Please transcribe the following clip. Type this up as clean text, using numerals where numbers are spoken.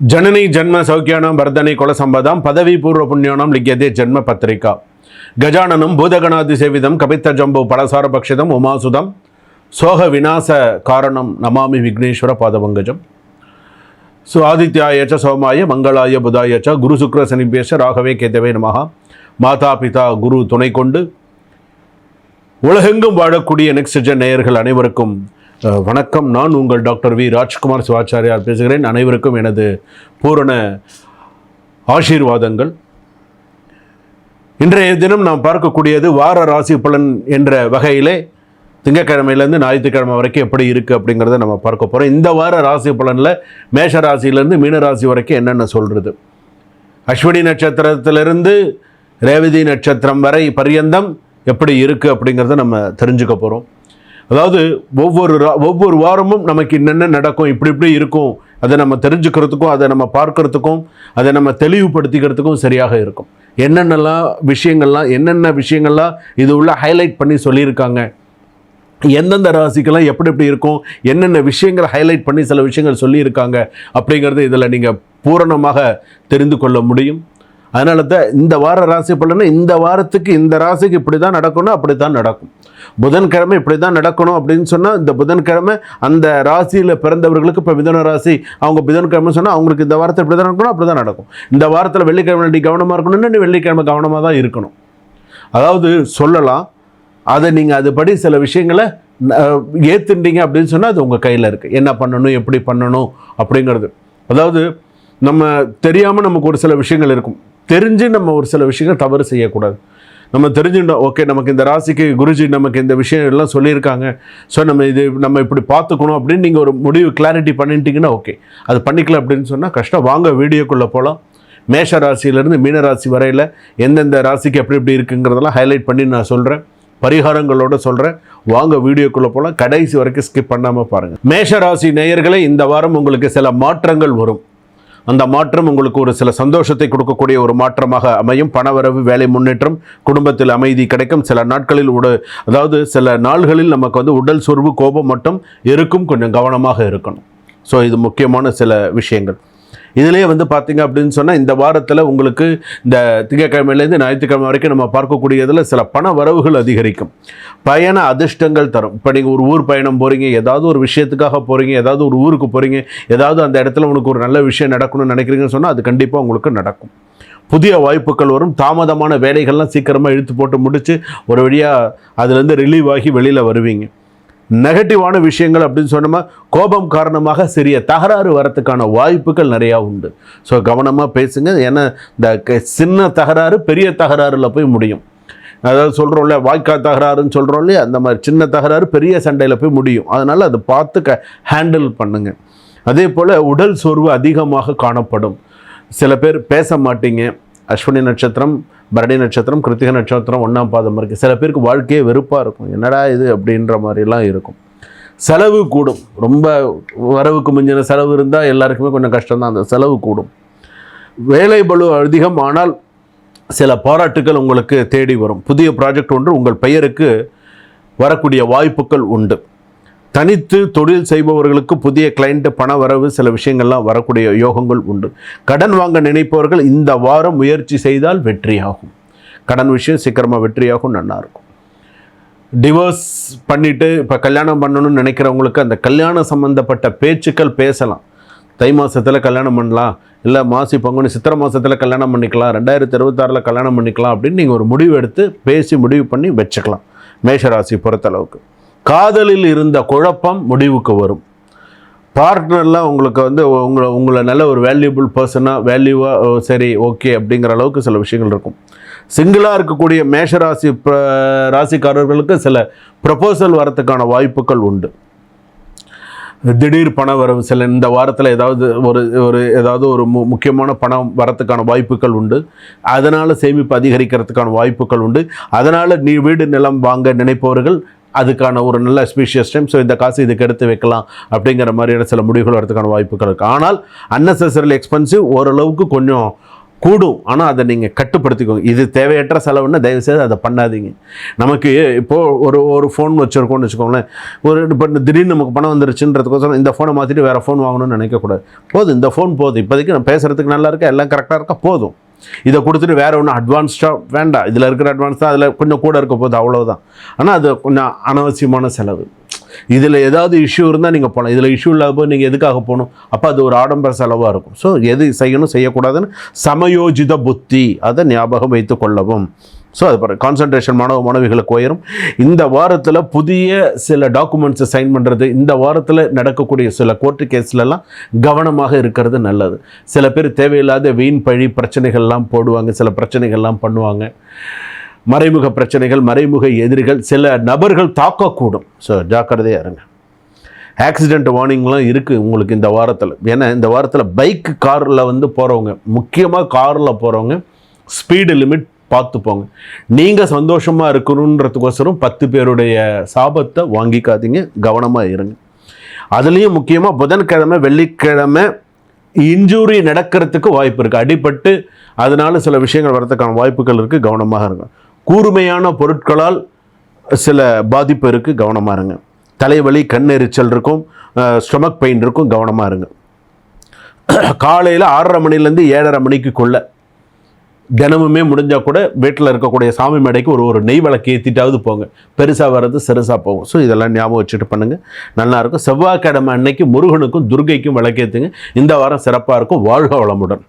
जननी जन्म सौख्यानां वर्धने कुलसंपदां पदवी पूर्व पुण्यानां लिख्यते जन्म पत्रिका गजाननं भूतगणादिसेवितं कपित्थजम्बो फलसारभक्षितम् उमासुतं सोह विनाश कारणं नमामि विघ्नेश्वर पादपङ्कजं सो आदित्याय च सोमाय मंगलाय बुधाय च गुरु शुक्र शनिभ्यश्च राघवे केतवे नमः माता पिता गुरु துணை கொண்டு உலகெங்கும் வாழக்கூடிய நெக்ஸ்ட் ஜென் நேயர்கள் அனைவருக்கும் வணக்கம். நான் உங்கள் டாக்டர் வி ராஜ்குமார் சிவாச்சாரியார் பேசுகிறேன். அனைவருக்கும் எனது பூரண ஆசீர்வாதங்கள். இன்றைய தினம் நாம் பார்க்கக்கூடியது வார ராசி பலன் என்ற வகையிலே திங்கக்கிழமையிலேருந்து ஞாயிற்றுக்கிழமை வரைக்கும் எப்படி இருக்குது அப்படிங்கிறத நம்ம பார்க்க போகிறோம். இந்த வார ராசி பலனில் மேஷ ராசியிலேருந்து மீன ராசி வரைக்கும் என்னென்ன சொல்கிறது, அஸ்வினி நட்சத்திரத்திலிருந்து ரேவதி நட்சத்திரம் வரை பரியந்தம் எப்படி இருக்குது அப்படிங்கிறத நம்ம தெரிஞ்சுக்க போகிறோம். அதாவது ஒவ்வொரு வாரமும் நமக்கு என்னென்ன நடக்கும், இப்படி இருக்கும், அதை நம்ம தெரிஞ்சுக்கிறதுக்கும் அதை நம்ம பார்க்கறதுக்கும் அதை நம்ம தெளிவுபடுத்திக்கிறதுக்கும் சரியாக இருக்கும். என்னென்ன விஷயங்கள்லாம் இது உள்ள ஹைலைட் பண்ணி சொல்லியிருக்காங்க, எந்தெந்த ராசிக்கெல்லாம் எப்படி இருக்கும், என்னென்ன விஷயங்களை ஹைலைட் பண்ணி சில விஷயங்கள் சொல்லியிருக்காங்க அப்படிங்கிறது இதில் நீங்கள் பூரணமாக தெரிந்து கொள்ள முடியும். அதனால தான் இந்த வார ராசி பலனை இந்த வாரத்துக்கு இந்த ராசிக்கு இப்படி தான் நடக்கணும், அப்படி தான் நடக்கும். புதன்கிழமை இப்படி தான் நடக்கணும் அப்படின்னு சொன்னால் இந்த புதன்கிழமை அந்த ராசியில் பிறந்தவர்களுக்கு இப்போ மிதுன ராசி அவங்க புதன்கிழமை சொன்னால் அவங்களுக்கு இந்த வாரத்தில் இப்படி தான் நடக்கணும், அப்படி தான் நடக்கும். இந்த வாரத்தில் வெள்ளிக்கிழமை நீ கவனமாக இருக்கணும்னு வெள்ளிக்கிழமை கவனமாக தான் இருக்கணும். அதாவது சொல்லலாம், அதை நீங்கள் அதுபடி சில விஷயங்களை ஏற்றுட்டீங்க அப்படின்னு சொன்னால் அது உங்கள் கையில் இருக்குது. என்ன பண்ணணும், எப்படி பண்ணணும் அப்படிங்கிறது. அதாவது நம்ம தெரியாமல் நமக்கு ஒரு சில விஷயங்கள் இருக்கும், தெரிஞ்சு நம்ம ஒரு சில விஷயங்கள் தவறு செய்யக்கூடாது. நம்ம தெரிஞ்சுட்டோம், ஓகே நமக்கு இந்த ராசிக்கு குருஜி நமக்கு இந்த விஷயம் எல்லாம் சொல்லியிருக்காங்க, ஸோ நம்ம இப்படி பார்த்துக்கணும் அப்படின்னு நீங்கள் ஒரு முடிவு கிளாரிட்டி பண்ணிட்டீங்கன்னா ஓகே. அது பண்ணிக்கல அப்படின்னு சொன்னால் கஷ்டம். வாங்க வீடியோக்குள்ளே போகலாம். மேஷ ராசியிலேருந்து மீன ராசி வரையில் எந்தெந்த ராசிக்கு எப்படி இருக்குங்கிறதெல்லாம் ஹைலைட் பண்ணி நான் சொல்கிறேன், பரிகாரங்களோடு சொல்கிறேன். வாங்க வீடியோக்குள்ளே போகலாம். கடைசி வரைக்கும் ஸ்கிப் பண்ணாமல் பாருங்கள். மேஷ ராசி நேயர்களே, இந்த வாரம் உங்களுக்கு சில மாற்றங்கள் வரும். அந்த மாற்றம் உங்களுக்கு ஒரு சில சந்தோஷத்தை கொடுக்கக்கூடிய ஒரு மாற்றமாக அமையும். பணவரவு, வேலை முன்னேற்றம், குடும்பத்தில் அமைதி கிடைக்கும். சில நாட்களில் அதாவது சில நாள்களில் நமக்கு உடல் சோர்வு, கோபம் மட்டும் இருக்கும், கொஞ்சம் கவனமாக இருக்கணும். ஸோ இது முக்கியமான சில விஷயங்கள். இதிலே பார்த்தீங்க அப்படின்னு சொன்னால் இந்த வாரத்தில் உங்களுக்கு இந்த திங்கக்கிழமையிலேருந்து ஞாயிற்றுக்கிழமை வரைக்கும் நம்ம பார்க்கக்கூடியதில் சில பண வரவுகள் அதிகரிக்கும், பயண அதிர்ஷ்டங்கள் தரும். இப்போ நீங்கள் ஒரு ஊர் பயணம் போகிறீங்க, ஏதாவது ஒரு விஷயத்துக்காக போகிறீங்க, ஏதாவது ஒரு ஊருக்கு போகிறீங்க, ஏதாவது அந்த இடத்துல உங்களுக்கு ஒரு நல்ல விஷயம் நடக்கணும்னு நினைக்கிறீங்கன்னு சொன்னால் அது கண்டிப்பாக உங்களுக்கு நடக்கும். புதிய வாய்ப்புகள் வரும். தாமதமான வேலைகள்லாம் சீக்கிரமாக இழுத்து போட்டு முடித்து ஒரு வழியாக அதுலேருந்து ரிலீவ் ஆகி வெளியில் வருவீங்க. நெகட்டிவான விஷயங்கள் அப்படின்னு சொன்னோமா, கோபம் காரணமாக சிறிய தகராறு வரத்துக்கான வாய்ப்புகள் நிறையா உண்டு. ஸோ கவனமாக பேசுங்க. ஏன்னா இந்த சின்ன தகராறு பெரிய தகராறில் போய் முடியும். அதாவது சொல்கிறோம்ல, வாய்க்கால் தகராறுன்னு சொல்கிறோம் இல்லையா, அந்த மாதிரி சின்ன தகராறு பெரிய சண்டையில் போய் முடியும். அதனால் அதை பார்த்து ஹேண்டில் பண்ணுங்கள். அதே போல் உடல் சோர்வு அதிகமாக காணப்படும். சில பேர் பேச மாட்டீங்க. அஸ்வினி நட்சத்திரம், பரணி நட்சத்திரம், கிருத்திகை நட்சத்திரம் 1ஆம் பாதம் இருக்குது. சில பேருக்கு வாழ்க்கையே வெறுப்பாக இருக்கும், என்னடா இது அப்படின்ற மாதிரிலாம் இருக்கும். செலவு கூடும். ரொம்ப வரவுக்கு மிஞ்சின செலவு இருந்தால் எல்லாருக்குமே கொஞ்சம் கஷ்டம்தான். அந்த செலவு கூடும். வேலை பளு அதிகம், ஆனால் சில பாராட்டுகள் உங்களுக்கு தேடி வரும். புதிய ப்ராஜெக்ட் ஒன்று உங்கள் பெயருக்கு வரக்கூடிய வாய்ப்புகள் உண்டு. தனித்து தொழில் செய்பவர்களுக்கு புதிய கிளைண்ட், பண வரவு, சில விஷயங்கள்லாம் வரக்கூடிய யோகங்கள் உண்டு. கடன் வாங்க நினைப்பவர்கள் இந்த வாரம் முயற்சி செய்தால் வெற்றியாகும். கடன் விஷயம் சீக்கிரமாக வெற்றியாகும், நல்லாயிருக்கும். டிவோர்ஸ் பண்ணிவிட்டு இப்போ கல்யாணம் பண்ணணும்னு நினைக்கிறவங்களுக்கு அந்த கல்யாணம் சம்மந்தப்பட்ட பேச்சுக்கள் பேசலாம். தை மாதத்தில் கல்யாணம் பண்ணலாம், இல்லை மாசி பங்குனி சித்திரை மாதத்தில் கல்யாணம் பண்ணிக்கலாம், 2026 கல்யாணம் பண்ணிக்கலாம் அப்படின்னு நீங்கள் ஒரு முடிவு எடுத்து பேசி முடிவு பண்ணி வச்சுக்கலாம். மேஷராசி பொறுத்தளவுக்கு காதலில் இருந்த குழப்பம் முடிவுக்கு வரும். பார்ட்னர்லாம் உங்களுக்கு உங்களை நல்ல ஒரு வேல்யூபிள் பர்சனாக வேல்யூவாக சரி ஓகே அப்படிங்கிற அளவுக்கு சில விஷயங்கள் இருக்கும். சிங்கிளாக இருக்கக்கூடிய மேஷராசி ராசிக்காரர்களுக்கு சில ப்ரப்போசல் வரத்துக்கான வாய்ப்புகள் உண்டு. திடீர் பண வரவு, சில இந்த வாரத்தில் ஏதாவது ஒரு முக்கியமான பணம் வரத்துக்கான வாய்ப்புகள் உண்டு. அதனால் சேமிப்பு அதிகரிக்கிறதுக்கான வாய்ப்புகள் உண்டு. அதனால் நீ வீடு நிலம் வாங்க நினைப்பவர்கள் அதுக்கான ஒரு நல்ல ஸ்பீஷியஸ் டைம். ஸோ இந்த காசு இதுக்கு எடுத்து வைக்கலாம் அப்படிங்கிற மாதிரியான சில முடிவுகள் வரதுக்கான வாய்ப்புகள் இருக்குது. ஆனால் அன்னெசரி எக்ஸ்பென்சிவ், ஓரளவுக்கு கொஞ்சம் கூடும். ஆனால் அதை நீங்கள் கட்டுப்படுத்திக்கோங்க. இது தேவையற்ற செலவுன்னா தயவுசெய்து அதை பண்ணாதீங்க. நமக்கு இப்போது ஒரு ஃபோன் வச்சுருக்கோம்னு வச்சுக்கோங்களேன். இப்போ திடீர்னு நமக்கு பணம் வந்துருச்சுன்றதுக்கோசரம் இந்த ஃபோனை மாற்றிட்டு வேறு ஃபோன் வாங்கணும்னு நினைக்கக்கூடாது. போதும், இந்த ஃபோன் போதும், இப்போதைக்கு நான் பேசுகிறதுக்கு நல்லா இருக்கா, எல்லாம் கரெக்டாக இருக்கா, போதும். இதை கொடுத்துட்டு வேறு ஒன்றும் அட்வான்ஸ்டாக வேண்டாம். இதில் இருக்கிற அட்வான்ஸ் தான் அதில் கொஞ்சம் கூட இருக்க போகுது, அவ்வளோதான். ஆனால் அது கொஞ்சம் அனாவசியமான செலவு. இதில் ஏதாவது இஷ்யூ இருந்தால் நீங்கள் போகலாம். இதில் இஷ்யூ இல்லாத போது நீங்கள் எதுக்காக போகணும்? அப்போ அது ஒரு ஆடம்பர செலவாக இருக்கும். ஸோ எது செய்யணும் செய்யக்கூடாதுன்னு சமயோஜித புத்தி, அதை ஞாபகம் வைத்து கொள்ளவும். ஸோ அது பாருங்கள், கான்சன்ட்ரேஷன் மாணவிகளுக்கு உயரும். இந்த வாரத்தில் புதிய சில டாக்குமெண்ட்ஸை சைன் பண்ணுறது, இந்த வாரத்தில் நடக்கக்கூடிய சில கோர்ட்டு கேஸ்லலாம் கவனமாக இருக்கிறது நல்லது. சில பேர் தேவையில்லாத வீண் பழி பிரச்சனைகள்லாம் போடுவாங்க, சில பிரச்சனைகள்லாம் பண்ணுவாங்க. மறைமுக பிரச்சனைகள், மறைமுக எதிரிகள், சில நபர்கள் தாக்கக்கூடும். ஸோ ஜாக்கிரதையாக இருங்க. ஆக்சிடெண்ட் வார்னிங்லாம் இருக்குது உங்களுக்கு இந்த வாரத்தில். ஏன்னா இந்த வாரத்தில் பைக் காரில் போகிறவங்க, முக்கியமாக காரில் போகிறவங்க ஸ்பீடு லிமிட் பார்த்து போங்க. நீங்கள் சந்தோஷமாக இருக்கணுன்றதுக்கோசரம் 10 பேருடைய சாபத்தை வாங்கிக்காதீங்க, கவனமாக இருங்க. அதுலேயும் முக்கியமாக புதன்கிழமை வெள்ளிக்கிழமை இன்ஜூரி நடக்கிறதுக்கு வாய்ப்பு இருக்குது. அடிபட்டு அதனால சில விஷயங்கள் வரதுக்கான வாய்ப்புகள் இருக்குது, கவனமாக இருங்க. கூர்மையான பொருட்களால் சில பாதிப்பு இருக்குது, கவனமாக இருங்க. தலைவலி, கண்ணெரிச்சல் இருக்கும், ஸ்டொமக் பெயின் இருக்கும், கவனமாக இருங்க. காலையில் 6:30 மணிலேருந்து 7:30 மணிக்குள்ள தினமுமே முடிஞ்சால் கூட வீட்டில் இருக்கக்கூடிய சாமி மேடைக்கு ஒரு நெய் விளக்கு ஏற்றிட்டாவது போங்க. பெருசாக வர்றது சிறுசாக போகும். ஸோ இதெல்லாம் ஞாபகம் வச்சுட்டு பண்ணுங்கள், நல்லாயிருக்கும். செவ்வாய்க்கிழமை அன்னைக்கு முருகனுக்கும் துர்கைக்கும் விளக்கேற்றுங்க. இந்த வாரம் சிறப்பாக இருக்கும். வாழ்க வளமுடன்.